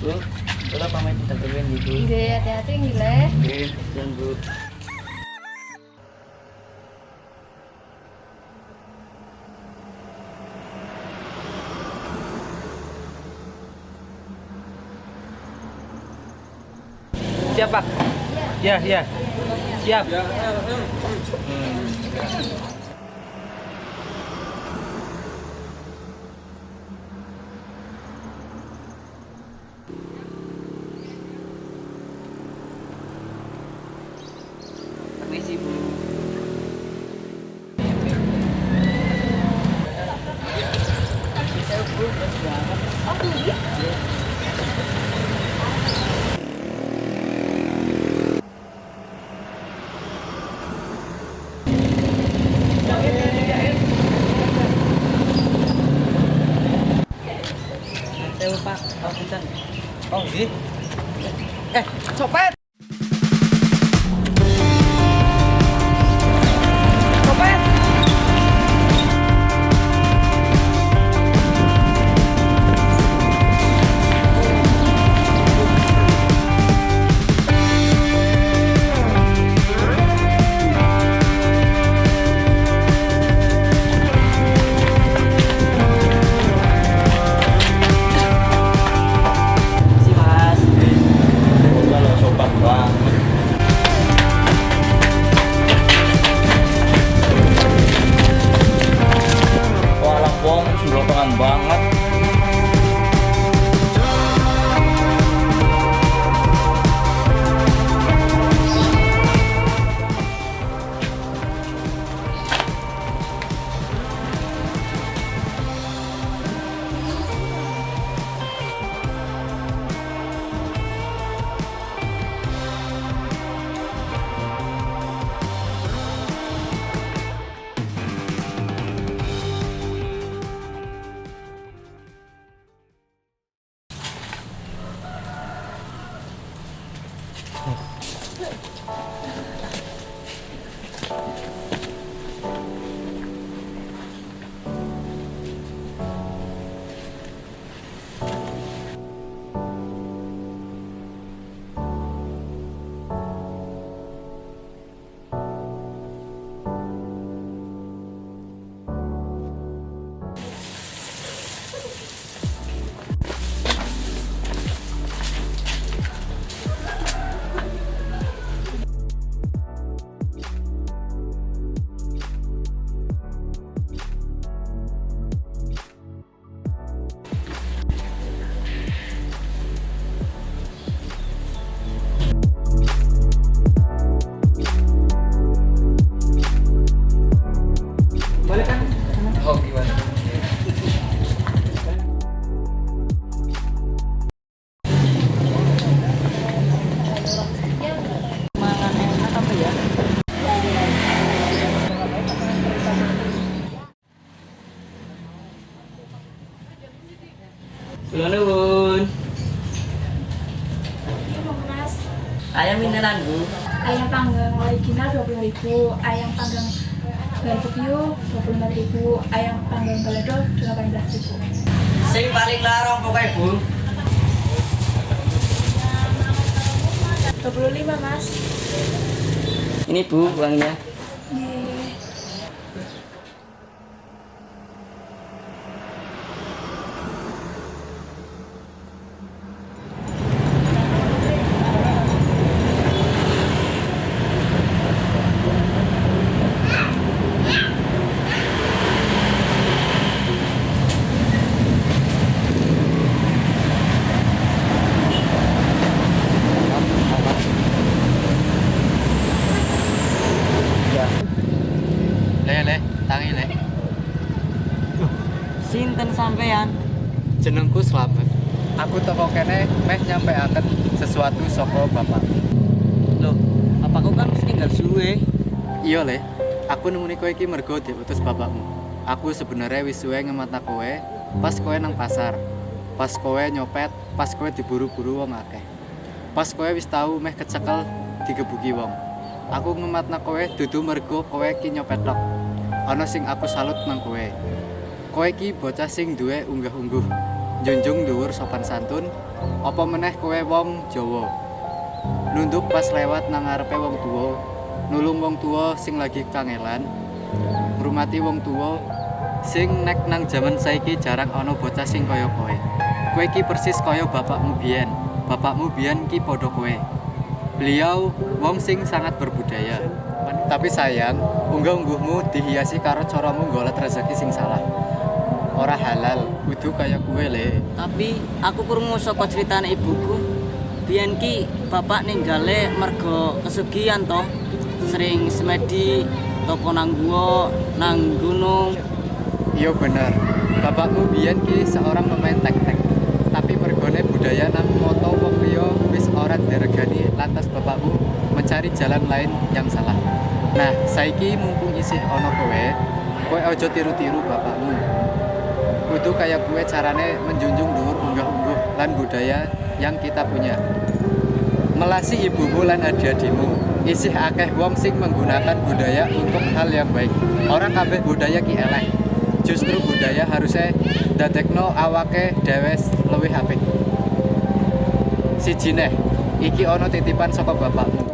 Bu, udah pamit kita duluan nih, Bu. Nggih, hati-hati nggih, Le. Oke, dan Bu. Siap, Pak? Ya, ya. Siap. Permisi, Bu. Saya, Bu, udah banget. Oh, iya. Saya lupa, oh punten. Oh, nggih. Copet. Copet. Makasih, Mas. Udah lo sopan banget. Walah wong sulotongan banget. Boleh kan? Oh, gimana? Makan enak apa ya? Nuwun. Ini mau Mas. Ayam mineran, Bu. Ayam panggang original 20.000, ayam panggang barbecue 25.000, ayam panggang geledo 18.000. Sing paling larang pokoknya, Bu. 25, Mas. Ini, Bu, uangnya. Nggih. Le, tangi le. Sinten sampean? Jenengku Slamet. Aku teko kene meh nyampeaken sesuatu saka bapak. Loh, bapakku kan mesti tinggal suwe. Iya le, aku nemuni kowe iki mergo diutus bapakmu. Aku sebenarnya wis suwe ngematna kowe pas kowe nang pasar. Pas kowe nyopet, pas kowe diburu-buru wong akeh. Pas kowe wis tau meh kecekel digebuki wong. Aku ngematna kowe dudu mergo kowe ki nyopet tok. Ana sing aku salut nang kowe. Kowe ki bocah sing duwe unggah-ungguh, junjung dhuwur sopan santun, Apa meneh kowe wong Jawa. Nunduk pas lewat nang ngarepe wong tuwa, nulung wong tuwa sing lagi kangelan, ngrumati wong tuwa sing nek nang jaman saiki jarang ana bocah sing kaya kowe. Kowe iki persis kaya bapakmu biyen. Bapakmu biyen ki padha kowe. Beliau wong sing sangat berbudaya. Tapi sayang, unggah-ungguhmu dihiasi karo caramu golek rezeki sing salah. Ora halal, kudu kaya kowe le. Tapi aku krungu saka critane ibuku, biyen ki bapak ninggale merga kesugihan to. Sering semedi toko nang guwa, nang gunung. Iya bener, bapakmu biyen ki seorang pemain tek-tek. Tapi mergone budaya nang moto wong liya wis ora diregani, lantas bapakmu mencari jalan lain yang salah. Nah, saiki mumpung isih ana kowe aja tiru-tiru bapakmu. Kudu kaya kowe carane menjunjung dhuwur unggah-ungguh lan budaya yang kita punya. Melasi ibumu lan adik-adikmu. Isih akeh wong sing menggunakan budaya untuk hal yang baik. Ora kabeh budaya ki elek. Justru budaya harusnya dadekno awake dhewe luwih apik. Siji neh, iki ana titipan saka bapakmu.